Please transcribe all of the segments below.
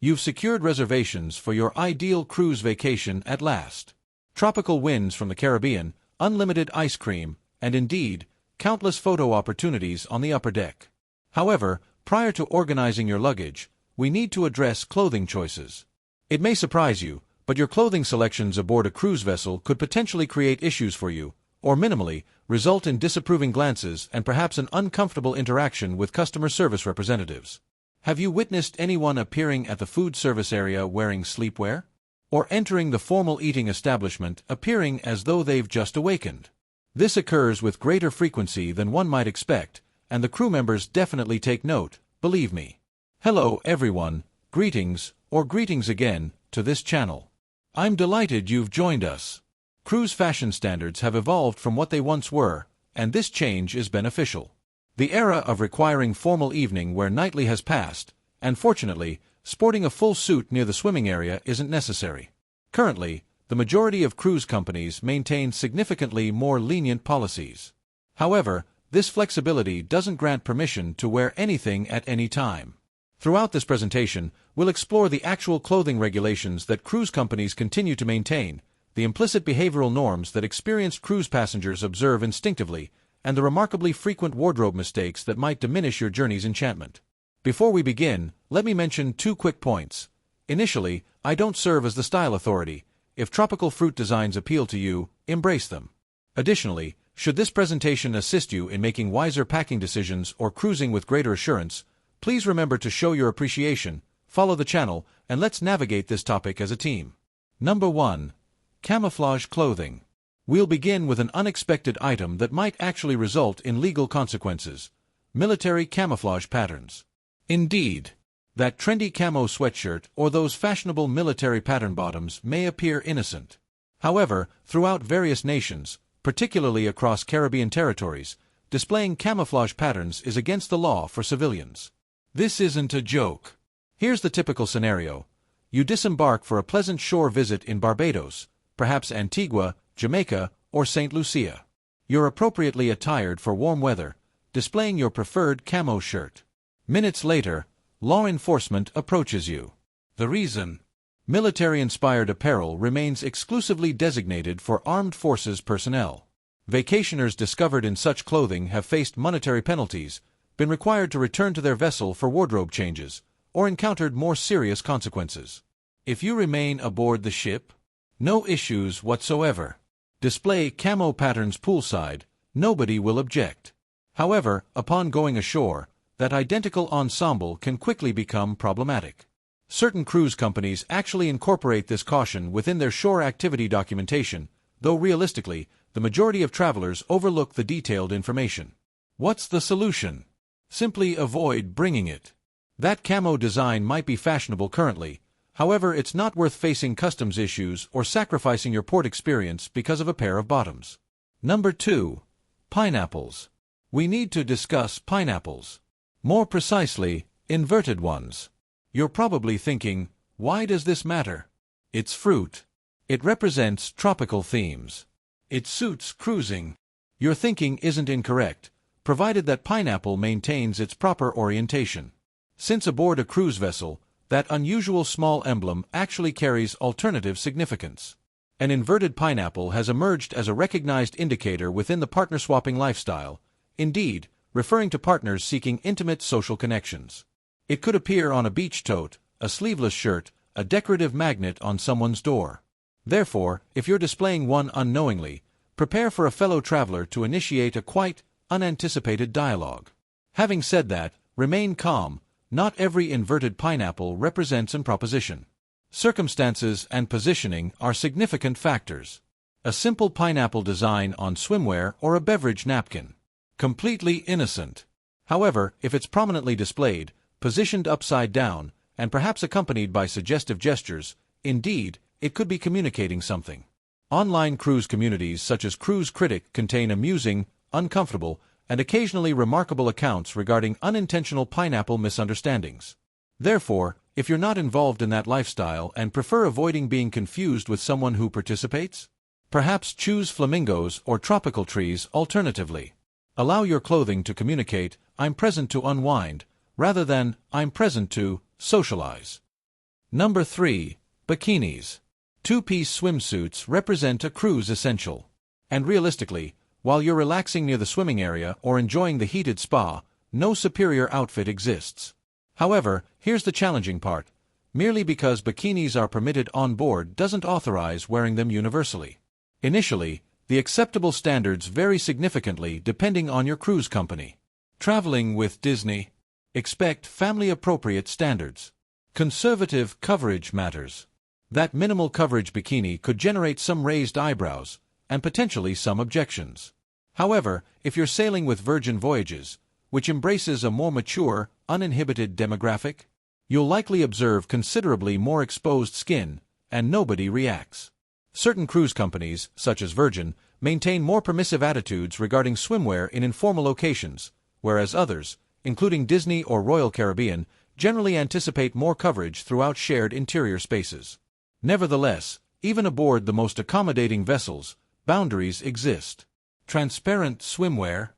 You've secured reservations for your ideal cruise vacation at last. Tropical winds from the Caribbean, unlimited ice cream, and indeed, countless photo opportunities on the upper deck. However, prior to organizing your luggage, we need to address clothing choices. It may surprise you, but your clothing selections aboard a cruise vessel could potentially create issues for you, or minimally, result in disapproving glances and perhaps an uncomfortable interaction with customer service representatives. Have you witnessed anyone appearing at the food service area wearing sleepwear? Or entering the formal eating establishment appearing as though they've just awakened? This occurs with greater frequency than one might expect, and the crew members definitely take note, believe me. Hello everyone, greetings, or greetings again, to this channel. I'm delighted you've joined us. Cruise fashion standards have evolved from what they once were, and this change is beneficial. The era of requiring formal evening wear nightly has passed, and fortunately, sporting a full suit near the swimming area isn't necessary. Currently, the majority of cruise companies maintain significantly more lenient policies. However, this flexibility doesn't grant permission to wear anything at any time. Throughout this presentation, we'll explore the actual clothing regulations that cruise companies continue to maintain, the implicit behavioral norms that experienced cruise passengers observe instinctively, and the remarkably frequent wardrobe mistakes that might diminish your journey's enchantment. Before we begin, let me mention 2 quick points. Initially, I don't serve as the style authority. If tropical fruit designs appeal to you, embrace them. Additionally, should this presentation assist you in making wiser packing decisions or cruising with greater assurance, please remember to show your appreciation, follow the channel, and let's navigate this topic as a team. Number 1. Camouflage clothing. We'll begin with an unexpected item that might actually result in legal consequences: military camouflage patterns. Indeed, that trendy camo sweatshirt or those fashionable military pattern bottoms may appear innocent. However, throughout various nations, particularly across Caribbean territories, displaying camouflage patterns is against the law for civilians. This isn't a joke. Here's the typical scenario. You disembark for a pleasant shore visit in Barbados, perhaps Antigua, Jamaica, or St. Lucia. You're appropriately attired for warm weather, displaying your preferred camo shirt. Minutes later, law enforcement approaches you. The reason? Military-inspired apparel remains exclusively designated for armed forces personnel. Vacationers discovered in such clothing have faced monetary penalties, been required to return to their vessel for wardrobe changes, or encountered more serious consequences. If you remain aboard the ship, no issues whatsoever. Display camo patterns poolside, nobody will object. However, upon going ashore, that identical ensemble can quickly become problematic. Certain cruise companies actually incorporate this caution within their shore activity documentation, though realistically, the majority of travelers overlook the detailed information. What's the solution? Simply avoid bringing it. That camo design might be fashionable currently, however, it's not worth facing customs issues or sacrificing your port experience because of a pair of bottoms. Number 2. Pineapples. We need to discuss pineapples. More precisely, inverted ones. You're probably thinking, why does this matter? It's fruit. It represents tropical themes. It suits cruising. Your thinking isn't incorrect, provided that pineapple maintains its proper orientation. Since aboard a cruise vessel, that unusual small emblem actually carries alternative significance. An inverted pineapple has emerged as a recognized indicator within the partner-swapping lifestyle, indeed, referring to partners seeking intimate social connections. It could appear on a beach tote, a sleeveless shirt, a decorative magnet on someone's door. Therefore, if you're displaying one unknowingly, prepare for a fellow traveler to initiate a quite unanticipated dialogue. Having said that, remain calm. Not every inverted pineapple represents an proposition. Circumstances and positioning are significant factors. A simple pineapple design on swimwear or a beverage napkin. Completely innocent. However, if it's prominently displayed, positioned upside down, and perhaps accompanied by suggestive gestures, indeed, it could be communicating something. Online cruise communities such as Cruise Critic contain amusing, uncomfortable, and occasionally remarkable accounts regarding unintentional pineapple misunderstandings. Therefore, if you're not involved in that lifestyle and prefer avoiding being confused with someone who participates, perhaps choose flamingos or tropical trees alternatively. Allow your clothing to communicate, "I'm present to unwind," rather than "I'm present to socialize." Number 3. Bikinis. Two-piece swimsuits represent a cruise essential. And realistically, while you're relaxing near the swimming area or enjoying the heated spa, no superior outfit exists. However, here's the challenging part. Merely because bikinis are permitted on board doesn't authorize wearing them universally. Initially, the acceptable standards vary significantly depending on your cruise company. Traveling with Disney? Expect family-appropriate standards. Conservative coverage matters. That minimal coverage bikini could generate some raised eyebrows, and potentially some objections. However, if you're sailing with Virgin Voyages, which embraces a more mature, uninhibited demographic, you'll likely observe considerably more exposed skin, and nobody reacts. Certain cruise companies, such as Virgin, maintain more permissive attitudes regarding swimwear in informal occasions, whereas others, including Disney or Royal Caribbean, generally anticipate more coverage throughout shared interior spaces. Nevertheless, even aboard the most accommodating vessels, boundaries exist. Transparent swimwear?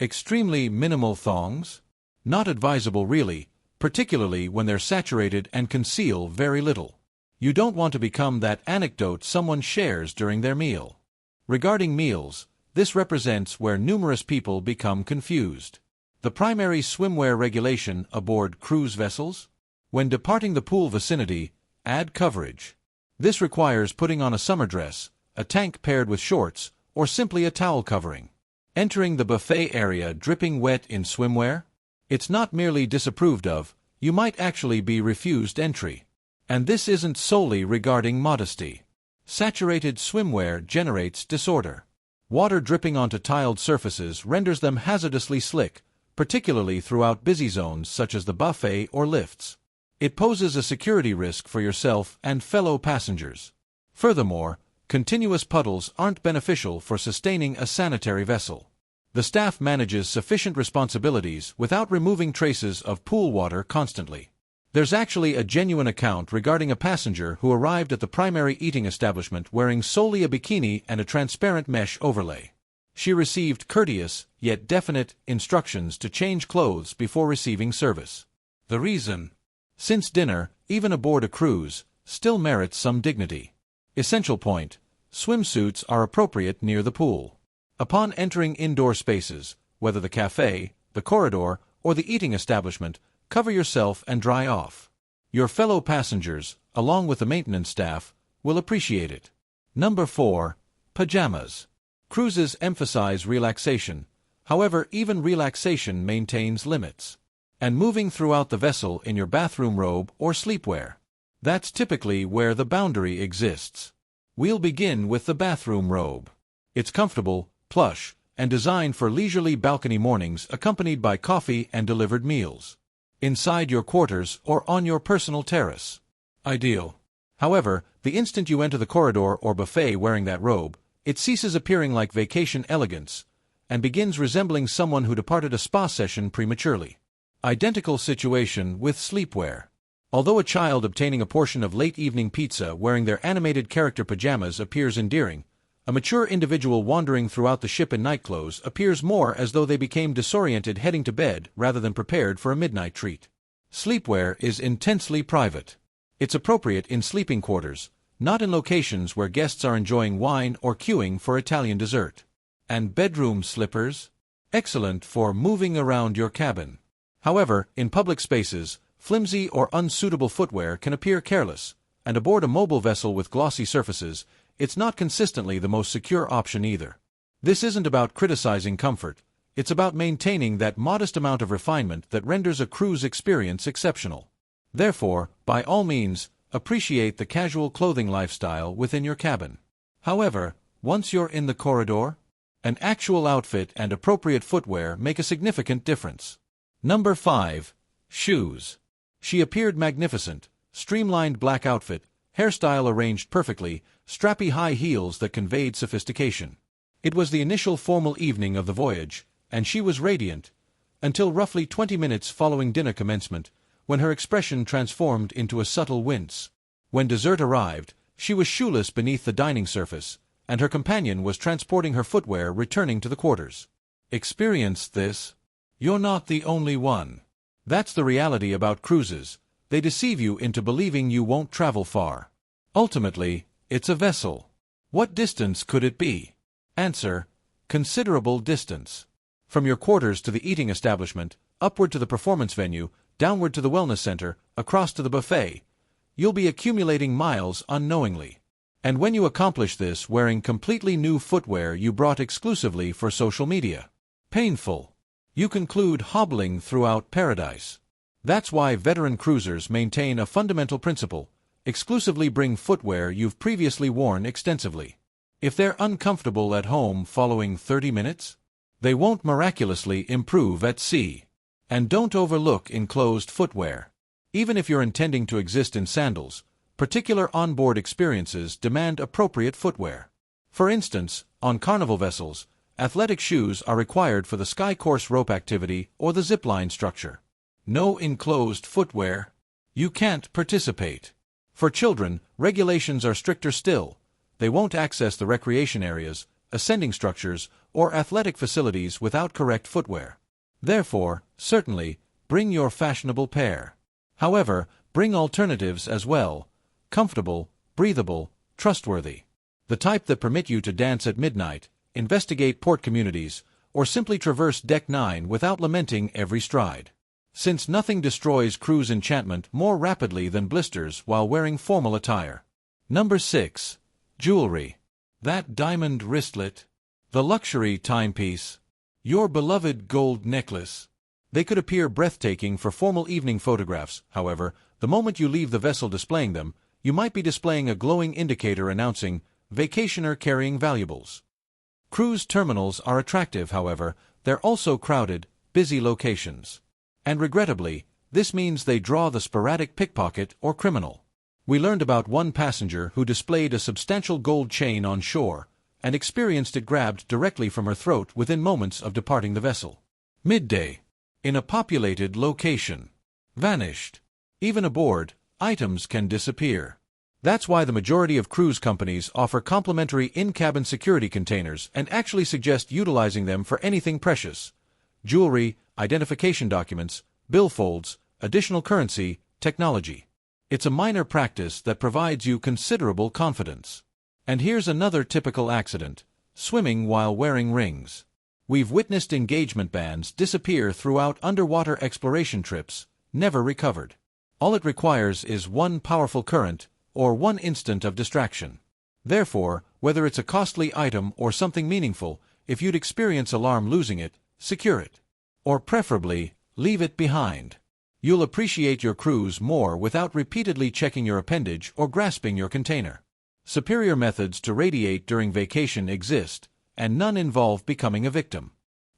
Extremely minimal thongs? Not advisable really, particularly when they're saturated and conceal very little. You don't want to become that anecdote someone shares during their meal. Regarding meals, this represents where numerous people become confused. The primary swimwear regulation aboard cruise vessels? When departing the pool vicinity, add coverage. This requires putting on a summer dress, a tank paired with shorts, or simply a towel covering. Entering the buffet area dripping wet in swimwear? It's not merely disapproved of, you might actually be refused entry. And this isn't solely regarding modesty. Saturated swimwear generates disorder. Water dripping onto tiled surfaces renders them hazardously slick, particularly throughout busy zones such as the buffet or lifts. It poses a security risk for yourself and fellow passengers. Furthermore, continuous puddles aren't beneficial for sustaining a sanitary vessel. The staff manages sufficient responsibilities without removing traces of pool water constantly. There's actually a genuine account regarding a passenger who arrived at the primary eating establishment wearing solely a bikini and a transparent mesh overlay. She received courteous, yet definite, instructions to change clothes before receiving service. The reason? Since dinner, even aboard a cruise, still merits some dignity. Essential point: swimsuits are appropriate near the pool. Upon entering indoor spaces, whether the cafe, the corridor, or the eating establishment, cover yourself and dry off. Your fellow passengers, along with the maintenance staff, will appreciate it. Number 4. Pajamas. Cruises emphasize relaxation. However, even relaxation maintains limits. And moving throughout the vessel in your bathroom robe or sleepwear. That's typically where the boundary exists. We'll begin with the bathroom robe. It's comfortable, plush, and designed for leisurely balcony mornings accompanied by coffee and delivered meals. Inside your quarters or on your personal terrace. Ideal. However, the instant you enter the corridor or buffet wearing that robe, it ceases appearing like vacation elegance, and begins resembling someone who departed a spa session prematurely. Identical situation with sleepwear. Although a child obtaining a portion of late-evening pizza wearing their animated character pajamas appears endearing, a mature individual wandering throughout the ship in nightclothes appears more as though they became disoriented heading to bed rather than prepared for a midnight treat. Sleepwear is intensely private. It's appropriate in sleeping quarters, not in locations where guests are enjoying wine or queuing for Italian dessert. And bedroom slippers? Excellent for moving around your cabin. However, in public spaces, flimsy or unsuitable footwear can appear careless, and aboard a mobile vessel with glossy surfaces, it's not consistently the most secure option either. This isn't about criticizing comfort, it's about maintaining that modest amount of refinement that renders a cruise experience exceptional. Therefore, by all means, appreciate the casual clothing lifestyle within your cabin. However, once you're in the corridor, an actual outfit and appropriate footwear make a significant difference. Number 5. Shoes. She appeared magnificent, streamlined black outfit, hairstyle arranged perfectly, strappy high heels that conveyed sophistication. It was the initial formal evening of the voyage, and she was radiant, until roughly 20 minutes following dinner commencement, when her expression transformed into a subtle wince. When dessert arrived, she was shoeless beneath the dining surface, and her companion was transporting her footwear returning to the quarters. Experienced this? You're not the only one. That's the reality about cruises. they deceive you into believing you won't travel far. Ultimately, it's a vessel. What distance could it be? Answer: considerable distance. From your quarters to the eating establishment, upward to the performance venue, downward to the wellness center, across to the buffet, you'll be accumulating miles unknowingly. And when you accomplish this wearing completely new footwear you brought exclusively for social media. Painful. You conclude hobbling throughout paradise. That's why veteran cruisers maintain a fundamental principle: exclusively bring footwear you've previously worn extensively. If they're uncomfortable at home following 30 minutes, they won't miraculously improve at sea. And don't overlook enclosed footwear. Even if you're intending to exist in sandals, particular onboard experiences demand appropriate footwear. For instance, on Carnival vessels, athletic shoes are required for the sky course rope activity or the zipline structure. No enclosed footwear. You can't participate. For children, regulations are stricter still. They won't access the recreation areas, ascending structures, or athletic facilities without correct footwear. Therefore, certainly, bring your fashionable pair. However, bring alternatives as well: comfortable, breathable, trustworthy. The type that permit you to dance at midnight, investigate port communities, or simply traverse Deck 9 without lamenting every stride. Since nothing destroys cruise enchantment more rapidly than blisters while wearing formal attire. Number 6. Jewelry. That diamond wristlet. The luxury timepiece. Your beloved gold necklace. They could appear breathtaking for formal evening photographs. However, the moment you leave the vessel displaying them, you might be displaying a glowing indicator announcing, "Vacationer carrying valuables." Cruise terminals are attractive, however, they're also crowded, busy locations. And regrettably, this means they draw the sporadic pickpocket or criminal. We learned about one passenger who displayed a substantial gold chain on shore and experienced it grabbed directly from her throat within moments of departing the vessel. Midday. In a populated location. Vanished. Even aboard, items can disappear. That's why the majority of cruise companies offer complimentary in-cabin security containers and actually suggest utilizing them for anything precious: jewelry, identification documents, billfolds, additional currency, technology. It's a minor practice that provides you considerable confidence. And here's another typical accident: swimming while wearing rings. We've witnessed engagement bands disappear throughout underwater exploration trips, never recovered. All it requires is one powerful current, or one instant of distraction. Therefore, whether it's a costly item or something meaningful, if you'd experience alarm losing it, secure it. Or preferably, leave it behind. You'll appreciate your cruise more without repeatedly checking your appendage or grasping your container. Superior methods to radiate during vacation exist, and none involve becoming a victim.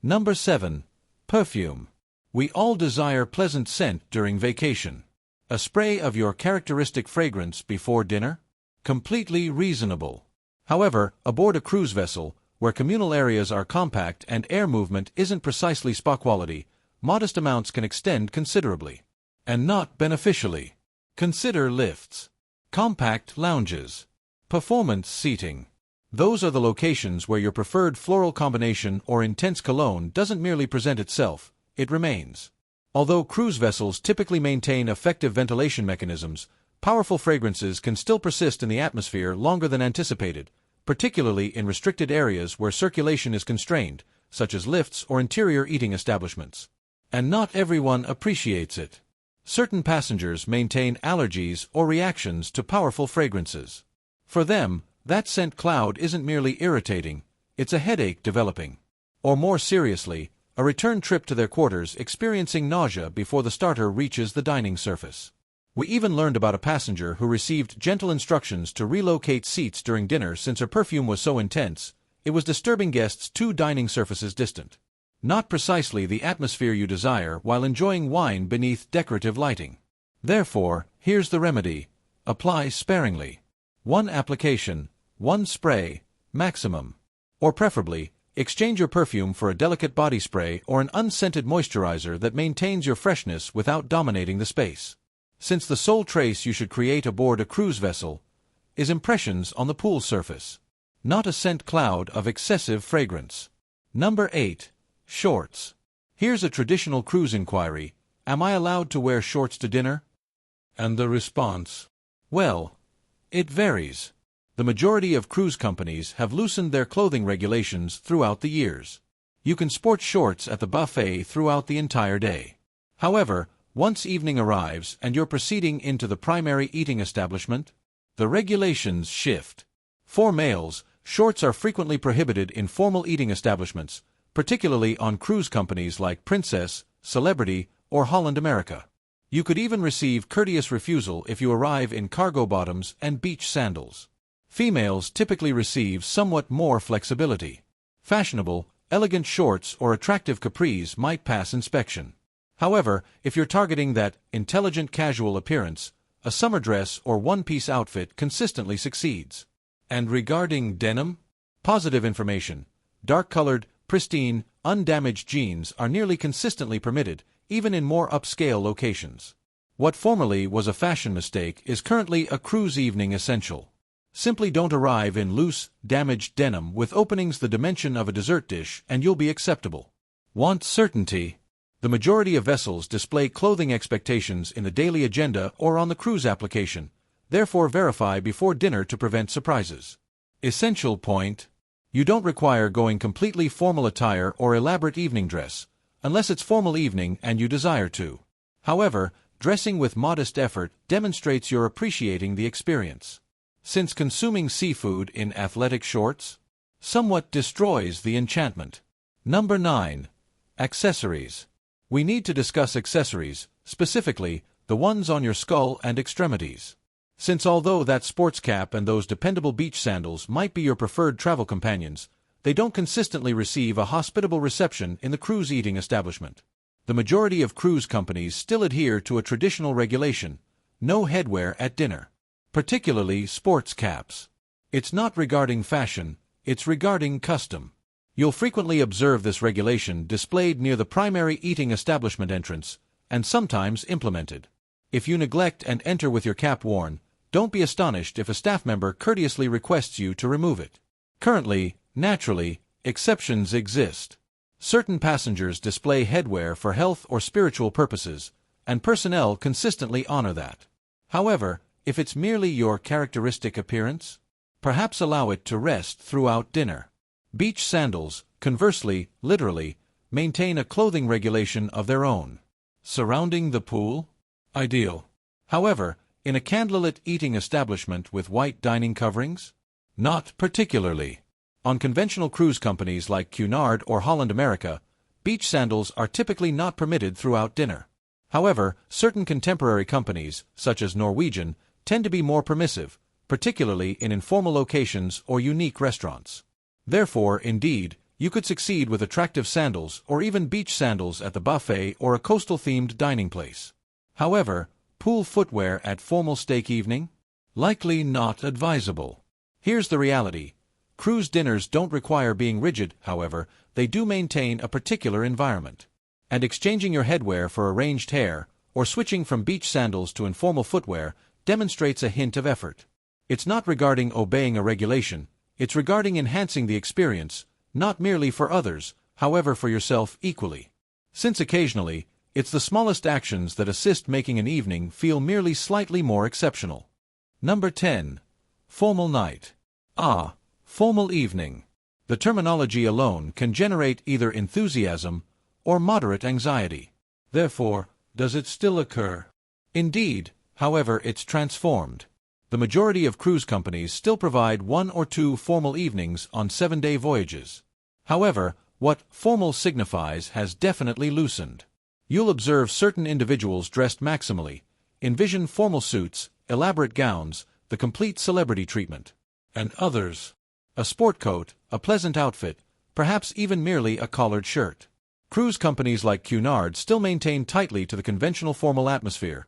Number 7. Perfume. We all desire pleasant scent during vacation. A spray of your characteristic fragrance before dinner? Completely reasonable. However, aboard a cruise vessel, where communal areas are compact and air movement isn't precisely spa quality, modest amounts can extend considerably. And not beneficially. Consider lifts. Compact lounges. Performance seating. Those are the locations where your preferred floral combination or intense cologne doesn't merely present itself, it remains. Although cruise vessels typically maintain effective ventilation mechanisms, powerful fragrances can still persist in the atmosphere longer than anticipated, particularly in restricted areas where circulation is constrained, such as lifts or interior eating establishments. And not everyone appreciates it. Certain passengers maintain allergies or reactions to powerful fragrances. For them, that scent cloud isn't merely irritating, it's a headache developing. Or more seriously, a return trip to their quarters experiencing nausea before the starter reaches the dining surface. We even learned about a passenger who received gentle instructions to relocate seats during dinner since her perfume was so intense, it was disturbing guests 2 dining surfaces distant. Not precisely the atmosphere you desire while enjoying wine beneath decorative lighting. Therefore, here's the remedy: apply sparingly. 1 application, 1 spray, maximum. Or preferably, exchange your perfume for a delicate body spray or an unscented moisturizer that maintains your freshness without dominating the space. Since the sole trace you should create aboard a cruise vessel is impressions on the pool surface, not a scent cloud of excessive fragrance. Number 8. Shorts. Here's a traditional cruise inquiry: am I allowed to wear shorts to dinner? And the response? Well, it varies. The majority of cruise companies have loosened their clothing regulations throughout the years. You can sport shorts at the buffet throughout the entire day. However, once evening arrives and you're proceeding into the primary eating establishment, the regulations shift. For males, shorts are frequently prohibited in formal eating establishments, particularly on cruise companies like Princess, Celebrity, or Holland America. You could even receive courteous refusal if you arrive in cargo bottoms and beach sandals. Females typically receive somewhat more flexibility. Fashionable, elegant shorts or attractive capris might pass inspection. However, if you're targeting that intelligent casual appearance, a summer dress or one-piece outfit consistently succeeds. And regarding denim? Positive information. Dark-colored, pristine, undamaged jeans are nearly consistently permitted, even in more upscale locations. What formerly was a fashion mistake is currently a cruise evening essential. Simply don't arrive in loose, damaged denim with openings the dimension of a dessert dish and you'll be acceptable. Want certainty? The majority of vessels display clothing expectations in the daily agenda or on the cruise application, therefore verify before dinner to prevent surprises. Essential point: you don't require going completely formal attire or elaborate evening dress, unless it's formal evening and you desire to. However, dressing with modest effort demonstrates you're appreciating the experience. Since consuming seafood in athletic shorts somewhat destroys the enchantment. Number 9. Accessories. We need to discuss accessories, specifically the ones on your skull and extremities. Since although that sports cap and those dependable beach sandals might be your preferred travel companions, they don't consistently receive a hospitable reception in the cruise eating establishment. The majority of cruise companies still adhere to a traditional regulation: no headwear at dinner. Particularly sports caps. It's not regarding fashion, it's regarding custom. You'll frequently observe this regulation displayed near the primary eating establishment entrance, and sometimes implemented. If you neglect and enter with your cap worn, don't be astonished if a staff member courteously requests you to remove it. Currently, naturally, exceptions exist. Certain passengers display headwear for health or spiritual purposes, and personnel consistently honor that. However, if it's merely your characteristic appearance, perhaps allow it to rest throughout dinner. Beach sandals, conversely, literally, maintain a clothing regulation of their own. Surrounding the pool? Ideal. However, in a candlelit eating establishment with white dining coverings? Not particularly. On conventional cruise companies like Cunard or Holland America, beach sandals are typically not permitted throughout dinner. However, certain contemporary companies, such as Norwegian, tend to be more permissive, particularly in informal locations or unique restaurants. Therefore, indeed, you could succeed with attractive sandals or even beach sandals at the buffet or a coastal-themed dining place. However, pool footwear at formal steak evening? Likely not advisable. Here's the reality. Cruise dinners don't require being rigid, however, they do maintain a particular environment. And exchanging your headwear for arranged hair, or switching from beach sandals to informal footwear, demonstrates a hint of effort. It's not regarding obeying a regulation, it's regarding enhancing the experience, not merely for others, however for yourself equally. Since occasionally, it's the smallest actions that assist making an evening feel merely slightly more exceptional. Number 10. Formal night. Formal evening. The terminology alone can generate either enthusiasm or moderate anxiety. Therefore, does it still occur? Indeed, however, it's transformed. The majority of cruise companies still provide 1 or 2 formal evenings on 7-day voyages. However, what formal signifies has definitely loosened. You'll observe certain individuals dressed maximally, envision formal suits, elaborate gowns, the complete celebrity treatment. And others, a sport coat, a pleasant outfit, perhaps even merely a collared shirt. Cruise companies like Cunard still maintain tightly to the conventional formal atmosphere.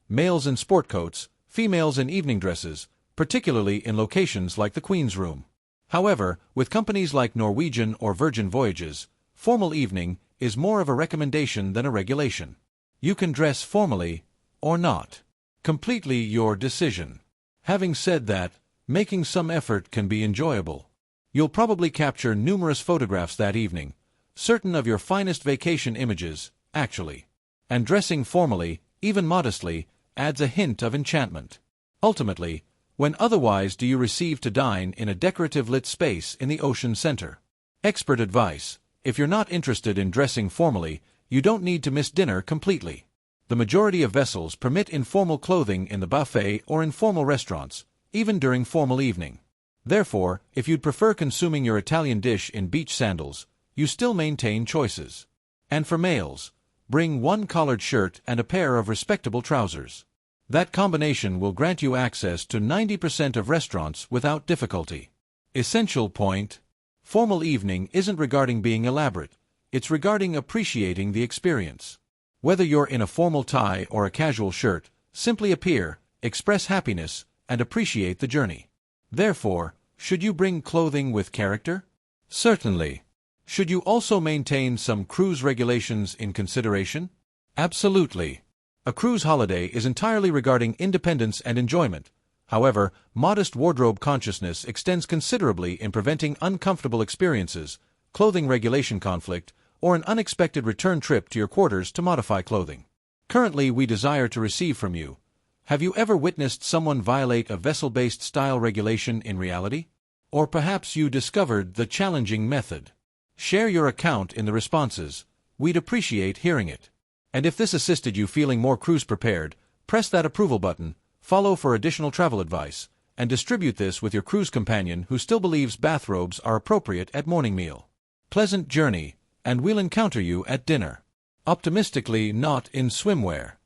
Males in sport coats, females in evening dresses, particularly in locations like the Queen's Room. However, with companies like Norwegian or Virgin Voyages, formal evening is more of a recommendation than a regulation. You can dress formally, or not. Completely your decision. Having said that, making some effort can be enjoyable. You'll probably capture numerous photographs that evening, certain of your finest vacation images, actually. And dressing formally, even modestly, adds a hint of enchantment. Ultimately, when otherwise do you receive to dine in a decorative lit space in the ocean center? Expert advice: if you're not interested in dressing formally, you don't need to miss dinner completely. The majority of vessels permit informal clothing in the buffet or in formal restaurants, even during formal evening. Therefore, if you'd prefer consuming your Italian dish in beach sandals, you still maintain choices. And for males, bring one collared shirt and a pair of respectable trousers. That combination will grant you access to 90% of restaurants without difficulty. Essential point: formal evening isn't regarding being elaborate, it's regarding appreciating the experience. Whether you're in a formal tie or a casual shirt, simply appear, express happiness, and appreciate the journey. Therefore, should you bring clothing with character? Certainly. Should you also maintain some cruise regulations in consideration? Absolutely. A cruise holiday is entirely regarding independence and enjoyment. However, modest wardrobe consciousness extends considerably in preventing uncomfortable experiences, clothing regulation conflict, or an unexpected return trip to your quarters to modify clothing. Currently, we desire to receive from you: have you ever witnessed someone violate a vessel-based style regulation in reality? Or perhaps you discovered the challenging method. Share your account in the responses. We'd appreciate hearing it. And if this assisted you feeling more cruise prepared, press that approval button, follow for additional travel advice, and distribute this with your cruise companion who still believes bathrobes are appropriate at morning meal. Pleasant journey, and we'll encounter you at dinner. Optimistically, not in swimwear.